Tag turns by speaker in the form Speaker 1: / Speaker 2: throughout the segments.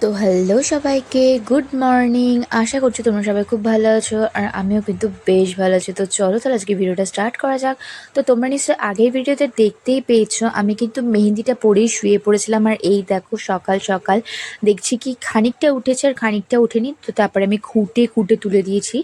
Speaker 1: তো হ্যালো সবাইকে, good morning. আশা করছি তোমরা সবাই খুব ভালো আছো, আর আমিও কিন্তু বেশ ভালো আছি। তো চলো তাহলে আজকে ভিডিওটা স্টার্ট করা যাক। তো তোমরা নিশ্চয়ই আগের ভিডিওতে দেখতেই পেয়েছো আমি কিন্তু মেহেন্দিটা পরেই শুয়ে পড়েছিলাম, আর এই দেখো সকাল সকাল দেখছি কি খানিকটা উঠেছে আর খানিকটা উঠেনি। তো তারপরে আমি খুঁটে খুঁটে তুলে দিয়েছি।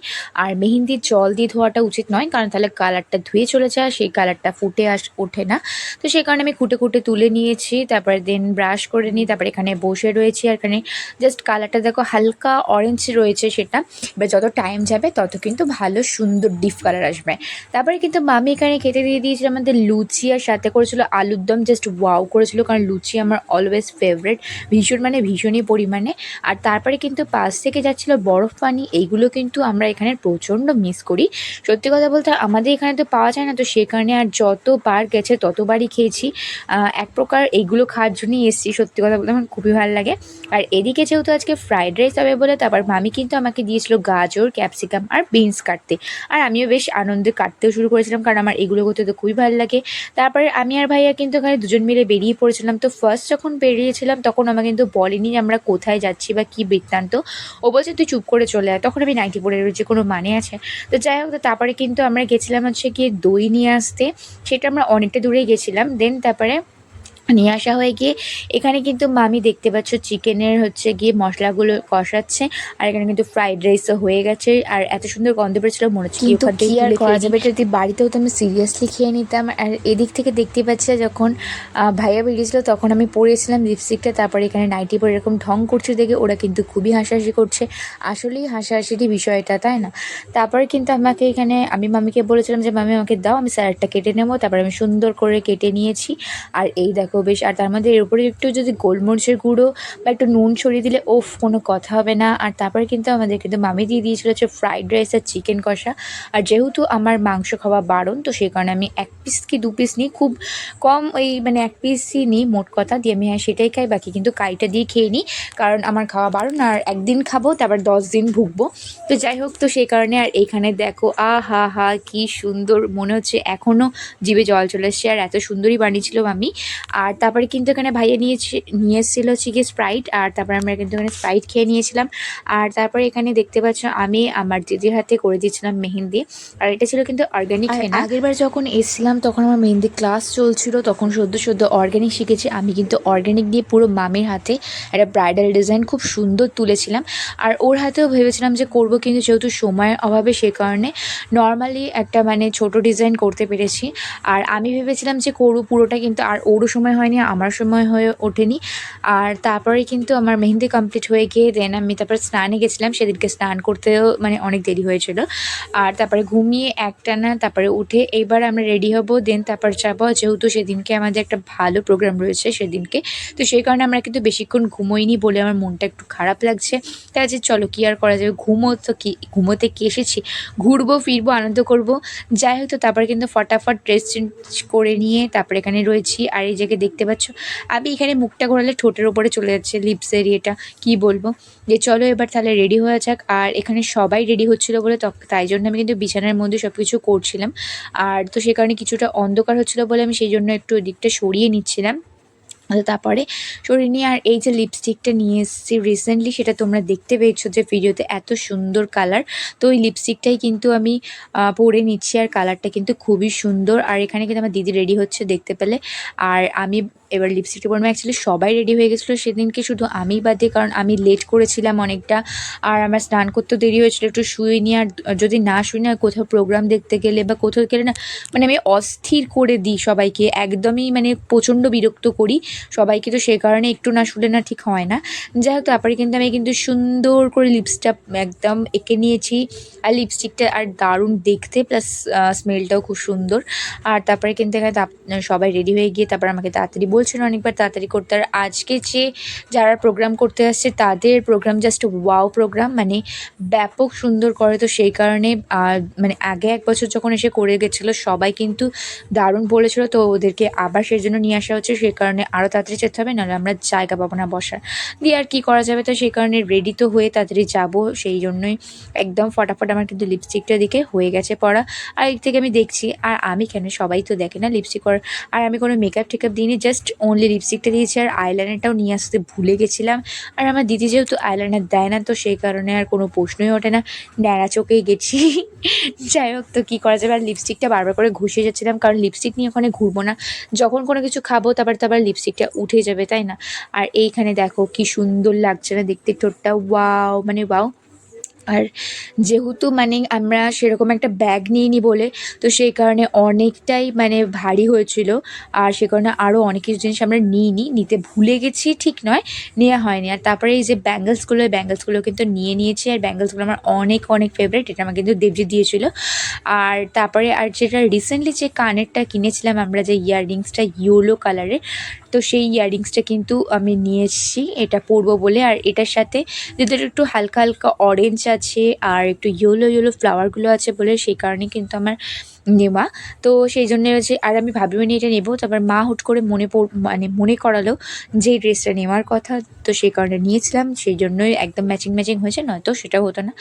Speaker 1: আর মেহেন্দির জল দিয়ে ধোয়াটা উচিত নয়, কারণ তাহলে কালারটা ধুয়ে চলে যায়, সেই কালারটা ফুটে ওঠে না। তো সেই কারণে আমি খুঁটে খুঁটে তুলে নিয়েছি। তারপরে দেন ব্রাশ করে নিই, তারপরে এখানে বসে রয়েছি। আর এখানে জাস্ট কালারটা দেখো হালকা অরেঞ্জ রয়েছে, সেটা এবার যত টাইম যাবে তত কিন্তু ভালো সুন্দর ডিপ কালার আসবে। তারপরে কিন্তু মামি এখানে খেতে দিয়ে দিয়েছিল আমাদের লুচি, আর সাথে করেছিল আলুর দম। জাস্ট ওয়াও করেছিল, কারণ লুচি আমার অলওয়েজ ফেভারিট, ভীষণ মানে ভীষণই পরিমাণে। আর তারপরে কিন্তু পাশ থেকে যাচ্ছিল বরফ পানি, এইগুলো কিন্তু আমরা এখানে প্রচণ্ড মিস করি। সত্যি কথা বলতে আমাদের এখানে তো পাওয়া যায় না, তো সে কারণে আর যতবার গেছে ততবারই খেয়েছি। এক প্রকার এইগুলো খাওয়ার জন্যই এসেছি, সত্যি কথা বলতে আমার খুবই ভালো লাগে। আর এদিকে যেহেতু আজকে ফ্রাইড রাইস হবে বলে, তারপর মামি কিন্তু আমাকে দিয়েছিল গাজর, ক্যাপসিকাম আর বিনস কাটতে। আর আমিও বেশ আনন্দে কাটতেও শুরু করেছিলাম, কারণ আমার এগুলো করতে তো খুবই ভালো লাগে। তারপরে আমি আর ভাইয়া কিন্তু ওখানে দুজন মিলে বেরিয়ে পড়েছিলাম। তো ফার্স্ট যখন বেরিয়েছিলাম তখন আমাকে কিন্তু বলেনি যে আমরা কোথায় যাচ্ছি বা কী বৃত্তান্ত। ও বলছে তুই চুপ করে চলে আয়। তখন আমি নাইটি পরে রয়েছে, কোনো মানে আছে? তো যাই হোক, তারপরে কিন্তু আমরা গেছিলাম হচ্ছে গিয়ে দই নিয়ে আসতে। সেটা আমরা অনেকটা দূরেই গেছিলাম। দেন তারপরে নিয়ে আসা হয়ে গিয়ে এখানে কিন্তু মামি দেখতে পাচ্ছ চিকেনের হচ্ছে গিয়ে মশলাগুলো কষাচ্ছে। আর এখানে কিন্তু ফ্রাইড রাইসও হয়ে গেছে, আর এত সুন্দর গন্ধ বেরোচ্ছিল মনে হচ্ছে কি কিন্তু ওখান থেকে কি আর তুলে করা খেয়ে নিই। যাবে, এটা যদি বাড়িতে হতো আমি সিরিয়াসলি খেয়ে নিতাম। আর এদিক থেকে দেখতে পাচ্ছি যখন ভাইয়া বেরিয়েছিল তখন আমি পরেছিলাম লিপস্টিকটা। তারপরে এখানে নাইটি পরে এরকম ঢং করছে দেখে ওরা কিন্তু খুবই হাসাহাসি করছে। আসলেই হাসাহাসিরই বিষয়টা, তাই না? তারপরে কিন্তু আমাকে এখানে আমি মামিকে বলেছিলাম যে মামি আমাকে দাও, আমি স্যালাডটা কেটে নেবো। তারপরে আমি সুন্দর করে কেটে নিয়েছি। আর এই দেখো বেশ, আর তার মধ্যে এর উপরে একটু যদি গোলমরিচের গুঁড়ো বা একটু নুন ছড়িয়ে দিলে ওফ, কোনো কথা হবে না। আর তারপরে কিন্তু আমাদের কিন্তু মামি দিয়ে দিয়েছিল হচ্ছে ফ্রাইড রাইস আর চিকেন কষা। আর যেহেতু আমার মাংস খাওয়া বারণ, তো সেই কারণে আমি 1 পিস কি 2 পিস নিই, খুব কম, ওই মানে 1 পিসই নিই মোট কথা দিয়ে। আমি সেটাই খাই, বাকি কিন্তু কাইটা দিয়ে খেয়ে নিই, কারণ আমার খাওয়া বারণ। আর একদিন খাবো, তারপর 10 দিন ভুগবো। তো যাই হোক, তো সেই কারণে। আর এইখানে দেখো আহা হা কি সুন্দর, মনে হচ্ছে এখনও জিভে জল চলে এসছে, আর এত সুন্দরই বানিয়েছিল মামি। আর তারপরে কিন্তু এখানে ভাইয়া নিয়ে এসেছিলো হচ্ছে গিয়ে স্প্রাইট, আর তারপরে আমরা কিন্তু এখানে স্প্রাইট খেয়ে নিয়েছিলাম। আর তারপরে এখানে দেখতে পাচ্ছ আমি আমার দিদির হাতে করে দিয়েছিলাম মেহেন্দি। আর এটা ছিল কিন্তু অর্গ্যানিক হেনা। আগেরবার যখন এসেছিলাম তখন আমার মেহেন্দি ক্লাস চলছিল, তখন সদ্য অর্গ্যানিক শিখেছি আমি, কিন্তু অর্গ্যানিক দিয়ে পুরো মামির হাতে একটা ব্রাইডাল ডিজাইন খুব সুন্দর তুলেছিলাম। আর ওর হাতেও ভেবেছিলাম যে করব, কিন্তু যেহেতু সময়ের অভাবে সে কারণে নর্মালি একটা মানে ছোট ডিজাইন করতে পেরেছি। আর আমি ভেবেছিলাম যে করব পুরোটা, কিন্তু আর ওরও সময় হয়নি, আমার সময় হয়ে ওঠেনি। আর তারপরে কিন্তু আমার মেহেন্দি কমপ্লিট হয়ে গিয়ে দেন আমি তারপর স্নানে গেছিলাম। সেদিনকে স্নান করতেও মানে অনেক দেরি হয়েছিল। আর তারপরে ঘুমিয়ে একটানা তারপরে উঠে এইবার আমরা রেডি হব, দেন তারপর যাবো, যেহেতু সেদিনকে আমাদের একটা ভালো প্রোগ্রাম রয়েছে সেদিনকে। তো সেই কারণে আমরা কিন্তু বেশিক্ষণ ঘুমোইনি বলে আমার মনটা একটু খারাপ লাগছে। তাই যে চলো কি আর করা যাবে, ঘুমোতে কি এসেছি, ঘুরবো ফিরবো আনন্দ করব। যাই হোক, তো তারপরে কিন্তু ফটাফট ড্রেস চেঞ্জ করে নিয়ে তারপরে এখানে রয়েছি। আর এই জায়গায় দেখতে পাচ্ছ আমি এখানে মুখটা ঘোরালে ঠোঁটের ওপরে চলে যাচ্ছে লিপসের ইয়েটা, কি বলবো। যে চলো এবার তাহলে রেডি হয়ে যাক। আর এখানে সবাই রেডি হচ্ছিলো বলে তাই জন্য আমি কিন্তু বিছানার মধ্যে সব কিছু করছিলাম। আর তো সে কারণে কিছুটা অন্ধকার হচ্ছিলো বলে আমি সেই জন্য একটু দিকটা সরিয়ে নিচ্ছিলাম। তারপরে সরিয়ে নিয়ে, আর এই যে লিপস্টিকটা নিয়ে এসেছি রিসেন্টলি, সেটা তোমরা দেখতে পেয়েছো যে ভিডিওতে, এত সুন্দর কালার। তো ওই লিপস্টিকটাই কিন্তু আমি পরে নিচ্ছি, আর কালারটা কিন্তু খুবই সুন্দর। আর এখানে কিন্তু আমার দিদি রেডি হচ্ছে দেখতে পেলে। আর আমি এবার লিপস্টিকটা পরবো। অ্যাকচুয়ালি সবাই রেডি হয়ে গেছিলো সেদিনকে, শুধু আমিই বাদে, কারণ আমি লেট করেছিলাম অনেকটা। আর আমার স্নান করতেও দেরি হয়েছিল, একটু শুয়ে নিয়ে। আর যদি না শুই না, কোথাও প্রোগ্রাম দেখতে গেলে বা কোথাও গেলে না, মানে আমি অস্থির করে দিই সবাইকে, একদমই মানে প্রচণ্ড বিরক্ত করি সবাইকে। তো সেই কারণে একটু না শুলে না ঠিক হয় না। যাই হোক, তারপরে কিন্তু আমি কিন্তু সুন্দর করে লিপসটা একদম এঁকে নিয়েছি। আর লিপস্টিকটা আর দারুণ দেখতে, প্লাস স্মেলটাও খুব সুন্দর। আর তারপরে কিন্তু এখানে সবাই রেডি হয়ে গিয়ে তারপর আমাকে তাড়াতাড়ি বলছিল অনেকবার তাড়াতাড়ি করতে। আর আজকে যে যারা প্রোগ্রাম করতে আসছে তাদের প্রোগ্রাম জাস্ট ওয়াও প্রোগ্রাম, মানে ব্যাপক সুন্দর করে। তো সেই কারণে মানে আগে 1 বছর যখন এসে করে গেছিলো সবাই কিন্তু দারুণ বলেছিল, তো ওদেরকে আবার সেই জন্য নিয়ে আসা হচ্ছে। সেই কারণে আরও তাড়াতাড়ি যেতে হবে, নাহলে আমরা জায়গা পাবো না বসার। দিয়ে আর কী করা যাবে, তো সেই কারণে রেডি তো হয়ে তাড়াতাড়ি যাবো, সেই জন্যই একদম ফটাফট আমার কিন্তু লিপস্টিকটা দিকে হয়ে গেছে পরা। আর এর থেকে আমি দেখছি, আর আমি কেন, সবাই তো দেখে না লিপস্টিক করার। আর আমি কোনো মেকআপ টেকআপ দিইনি, জাস্ট জাস্ট অনলি লিপস্টিকটা দিয়েছি আর আইলাইনারটাও নিয়ে আসতে ভুলে গেছিলাম। আর আমার দিদি যেহেতু আইলাইনার দেয় না, তো সেই কারণে আর কোনো প্রশ্নই ওঠে না, ন্যাড়া চোখেই গেছি। যাই হোক, তো কী করা যাবে, আর লিপস্টিকটা বারবার করে ঘষে যাচ্ছিলাম, কারণ লিপস্টিক নিয়ে ওখানে ঘুরবো না, যখন কোনো কিছু খাবো তারপর লিপস্টিকটা উঠে যাবে, তাই না? আর এইখানে দেখো কি সুন্দর লাগছে না দেখতে, ঠোঁটটা ওয়াও মানে ওয়াও। আর যেহেতু মানে আমরা সেরকম একটা ব্যাগ নিইনি বলে, তো সেই কারণে অনেকটাই মানে ভারী হয়েছিল, আর সে কারণে আরও অনেক কিছু জিনিস আমরা নিতে ভুলে গেছি, ঠিক নয়, নেওয়া হয়নি। আর তারপরে এই যে ব্যাঙ্গেলসগুলো কিন্তু নিয়েছি, আর ব্যাঙ্গেলসগুলো আমার অনেক অনেক ফেভারিট, এটা আমার কিন্তু দেবজিৎ দিয়েছিল। আর তারপরে আর যেটা রিসেন্টলি যে কানেরটা কিনেছিলাম আমরা, যে ইয়াররিংসটা ইয়েলো কালারের, তো সেই ইয়াররিংসটা কিন্তু আমি নিয়ে এসেছি এটা পরবো বলে। আর এটার সাথে যেটা একটু হালকা হালকা অরেঞ্জ আছে আর একটু ইয়েলো ফ্লাওয়ারগুলো আছে বলে, সেই কারণে কিন্তু আমার নেওয়া। তো সেই জন্যে হচ্ছে, আর আমি ভাবিনি এটা নেবো, তারপর মা হুট করে মনে করালো যে এই ড্রেসটা নেওয়ার কথা, তো সেই কারণে নিয়েছিলাম, সেই জন্যই একদম ম্যাচিং হয়েছে, নয়তো সেটাও হতো না।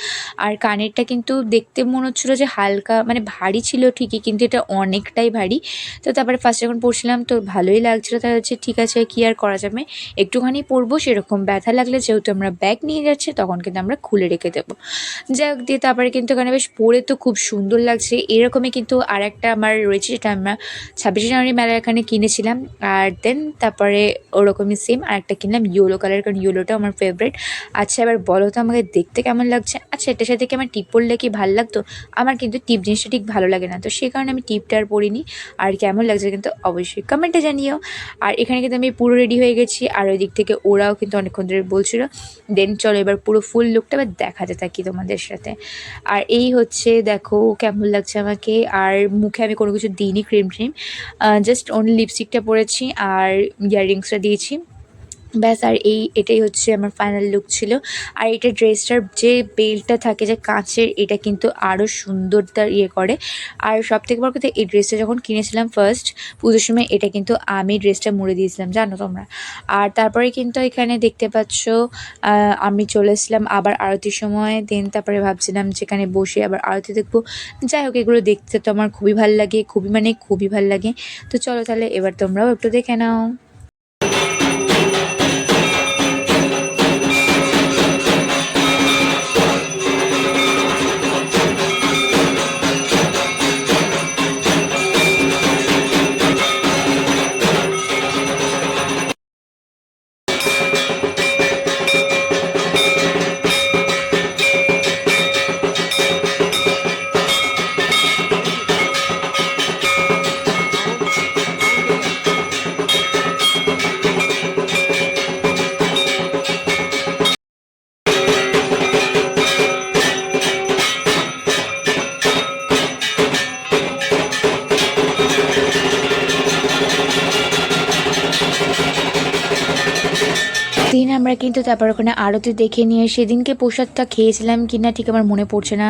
Speaker 1: আর কানেরটা কিন্তু দেখতে মনে হচ্ছিলো যে হালকা মানে ভারী ছিল ঠিকই, কিন্তু এটা অনেকটাই ভারী। তো তারপরে ফার্স্ট যখন পরছিলাম তো ভালোই লাগছিলো, তাই হচ্ছে ঠিক আছে কী আর করা যাবে, একটুখানি পরবো, সেরকম ব্যথা লাগলে যেহেতু আমরা ব্যাগ নিয়ে যাচ্ছি তখন কিন্তু আমরা খুলে রেখে দেবো। যাই হোক, দিয়ে তারপরে কিন্তু এখানে বেশ পরে তো খুব সুন্দর লাগছে। এরকমই কিন্তু আর একটা আমার রয়েছে, যেটা আমরা 26শে জানুয়ারি মেলার এখানে কিনেছিলাম, আর দেন তারপরে ওরকমই সেম আর একটা কিনলাম ইয়েলো কালার, কারণ ইয়েলোটাও আমার ফেভারিট। আচ্ছা এবার বলো তো আমাকে দেখতে কেমন লাগছে? আচ্ছা এটার সাথে কি আমার টিপ পরলে কি ভালো লাগতো? আমার কিন্তু টিপ জিনিসটা ঠিক ভালো লাগে না, তো সেই কারণে আমি টিপটা আর পরিনি। আর কেমন লাগছে কিন্তু অবশ্যই কমেন্টে জানিও। আর এখানে কিন্তু আমি পুরো রেডি হয়ে গেছি, আর ওই দিক থেকে ওরাও কিন্তু অনেকক্ষণ ধরে বলছিল। দেন চলো এবার পুরো ফুল লুকটা এবার দেখাতে থাকি তোমাদের সাথে। আর এই হচ্ছে দেখো কেমন লাগছে আমাকে, আর মুখে আমি কোনো কিছু দিইনি ক্রিম জাস্ট অনলি লিপস্টিকটা পরেছি আর ইয়াররিংসটা দিয়েছি, ব্যাস। আর এটাই হচ্ছে আমার ফাইনাল লুক ছিল। আর এটা ড্রেসটার যে বেল্টটা থাকে যে কাঁচের, এটা কিন্তু আরও সুন্দরতা করে। আর সবথেকে বড় কথা, এই ড্রেসটা যখন কিনেছিলাম ফার্স্ট পুজোর সময়, এটা কিন্তু আমি ড্রেসটা মুড়ে দিয়েছিলাম, জানো তোমরা। আর তারপরে কিন্তু এখানে দেখতে পাচ্ছ আমি চলে এসেছিলাম আবার আরতির সময়, দেন তারপরে ভাবছিলাম যেখানে বসে আবার আরতি দেখবো। যাই হোক, এগুলো দেখতে তো আমার খুবই ভালো লাগে, খুবই ভালো লাগে। তো চলো তাহলে এবার তোমরাও একটু দেখে নাও। দিন আমরা কিন্তু তারপর ওখানে আরতি দেখে নিয়ে সেদিনকে প্রসাদটা খেয়েছিলাম কি না ঠিক আমার মনে পড়ছে না।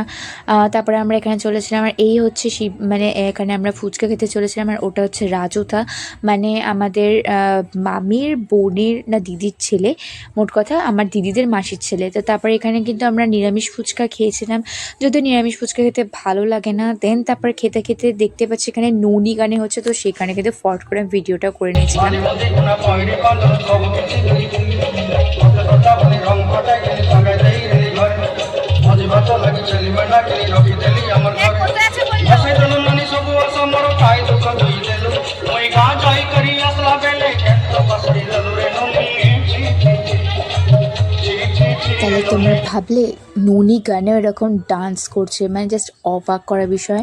Speaker 1: তারপরে আমরা এখানে চলেছিলাম, আর এই হচ্ছে মানে এখানে আমরা ফুচকা খেতে চলেছিলাম, আর ওটা হচ্ছে রাজুতা, মানে আমাদের মামির বোনের না দিদির ছেলে, মোট কথা আমার দিদিদের মাসির ছেলে। তো তারপরে এখানে কিন্তু আমরা নিরামিষ ফুচকা খেয়েছিলাম, যদিও নিরামিষ ফুচকা খেতে ভালো লাগে না। দেন তারপরে খেতে খেতে দেখতে পাচ্ছি এখানে নৌনি গানে হচ্ছে, তো সেখানে কিন্তু ফট করে ভিডিওটা করে নিয়েছিলাম। তাহলে তোমরা ভাবলে ননি গানে এরকম ডান্স করছে, মানে জাস্ট অবাক করা বিষয়।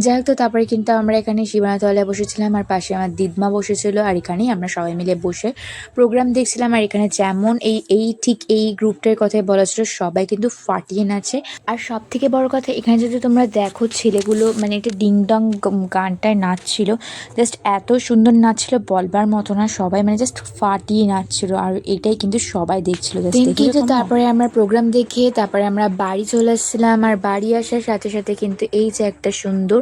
Speaker 1: যাই হোক, তো তারপরে কিন্তু আমরা এখানে শিবানাতলায় বসেছিলাম, আর পাশে আমার দিদমা বসেছিল, আর এখানেই আমরা সবাই মিলে বসে প্রোগ্রাম দেখছিলাম। আর এখানে যেমন ঠিক এই গ্রুপটার কথাই বলা ছিল, সবাই কিন্তু ফাটিয়ে নাচে। আর সব থেকে বড় কথা, এখানে যদি তোমরা দেখো ছেলেগুলো মানে এটা ডিংডং গানটায় নাচছিল, জাস্ট এত সুন্দর নাচছিল বলবার মতো না, সবাই মানে জাস্ট ফাটিয়ে নাচছিল, আর এটাই কিন্তু সবাই দেখছিল। কিন্তু তারপরে আমরা প্রোগ্রাম দেখে তারপরে আমরা বাড়ি চলে এসেছিলাম, আর বাড়ি আসার সাথে সাথে কিন্তু এই যে একটা সুন্দর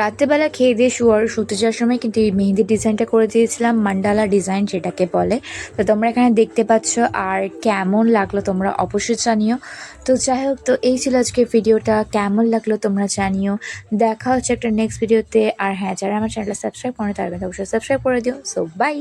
Speaker 1: রাত্রেবেলা খেয়ে দিয়ে শুতে যাওয়ার সময় কিন্তু এই মেহেন্দির ডিজাইনটা করে দিয়েছিলাম, মান্ডালা ডিজাইন যেটাকে বলে। তো তোমরা এখানে দেখতে পাচ্ছ, আর কেমন লাগলো তোমরা অবশ্যই জানিও। তো যাই হোক, তো এই ছিল আজকের ভিডিওটা, কেমন লাগলো তোমরা জানিও। দেখা হচ্ছে একটা নেক্সট ভিডিওতে। আর হ্যাঁ, যারা আমার চ্যানেলটা সাবস্ক্রাইব করে তারা অবশ্যই সাবস্ক্রাইব করে দিও। So by.